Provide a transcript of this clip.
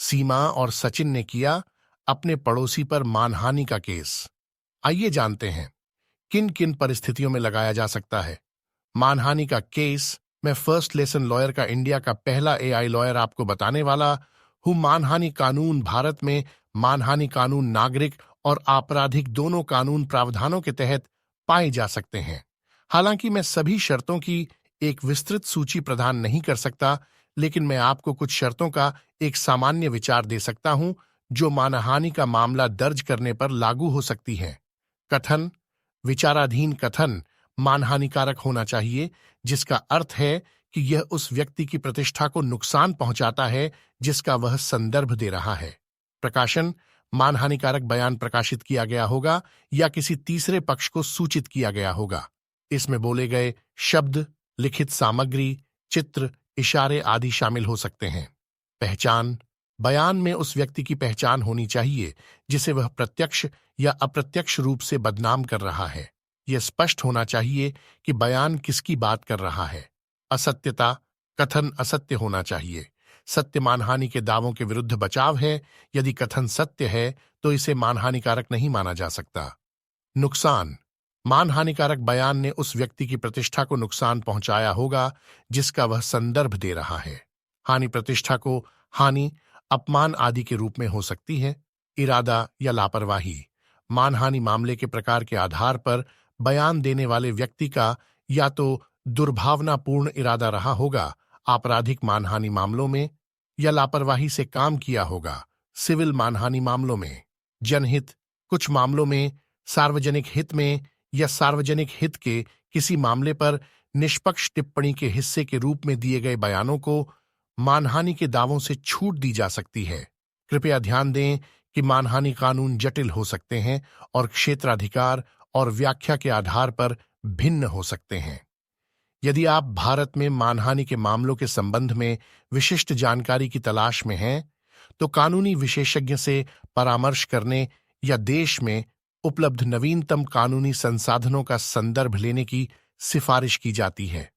सीमा और सचिन ने किया अपने पड़ोसी पर मानहानि का केस। आइए जानते हैं किन किन परिस्थितियों में लगाया जा सकता है मानहानि का केस। मैं फर्स्ट लेसन लॉयर का इंडिया का पहला एआई लॉयर आपको बताने वाला हूं। मानहानि कानून भारत में मानहानि कानून नागरिक और आपराधिक दोनों कानून प्रावधानों के तहत पाए जा सकते हैं। हालांकि मैं सभी शर्तों की एक विस्तृत सूची प्रदान नहीं कर सकता, लेकिन मैं आपको कुछ शर्तों का एक सामान्य विचार दे सकता हूं जो मानहानि का मामला दर्ज करने पर लागू हो सकती हैं। कथन। विचाराधीन कथन मानहानिकारक होना चाहिए, जिसका अर्थ है कि यह उस व्यक्ति की प्रतिष्ठा को नुकसान पहुंचाता है जिसका वह संदर्भ दे रहा है। प्रकाशन। मानहानिकारक बयान प्रकाशित किया गया होगा या किसी तीसरे पक्ष को सूचित किया गया होगा। इसमें बोले गए शब्द, लिखित सामग्री, चित्र, इशारे आदि शामिल हो सकते हैं। पहचान। बयान में उस व्यक्ति की पहचान होनी चाहिए जिसे वह प्रत्यक्ष या अप्रत्यक्ष रूप से बदनाम कर रहा है। यह स्पष्ट होना चाहिए कि बयान किसकी बात कर रहा है। असत्यता। कथन असत्य होना चाहिए। सत्य मानहानि के दावों के विरुद्ध बचाव है। यदि कथन सत्य है तो इसे मानहानिकारक नहीं माना जा सकता। नुकसान। मानहानिकारक बयान ने उस व्यक्ति की प्रतिष्ठा को नुकसान पहुंचाया होगा जिसका वह संदर्भ दे रहा है। हानि प्रतिष्ठा को हानि, अपमान आदि के रूप में हो सकती है। इरादा या लापरवाही। मानहानि मामले के प्रकार के आधार पर बयान देने वाले व्यक्ति का या तो दुर्भावनापूर्ण इरादा रहा होगा आपराधिक मानहानि मामलों में, या लापरवाही से काम किया होगा सिविल मानहानि मामलों में। जनहित। कुछ मामलों में सार्वजनिक हित में या सार्वजनिक हित के किसी मामले पर निष्पक्ष टिप्पणी के हिस्से के रूप में दिए गए बयानों को मानहानि के दावों से छूट दी जा सकती है। कृपया ध्यान दें कि मानहानि कानून जटिल हो सकते हैं और क्षेत्राधिकार और व्याख्या के आधार पर भिन्न हो सकते हैं। यदि आप भारत में मानहानि के मामलों के संबंध में विशिष्ट जानकारी की तलाश में हैं, तो कानूनी विशेषज्ञ से परामर्श करने या देश में उपलब्ध नवीनतम कानूनी संसाधनों का संदर्भ लेने की सिफारिश की जाती है।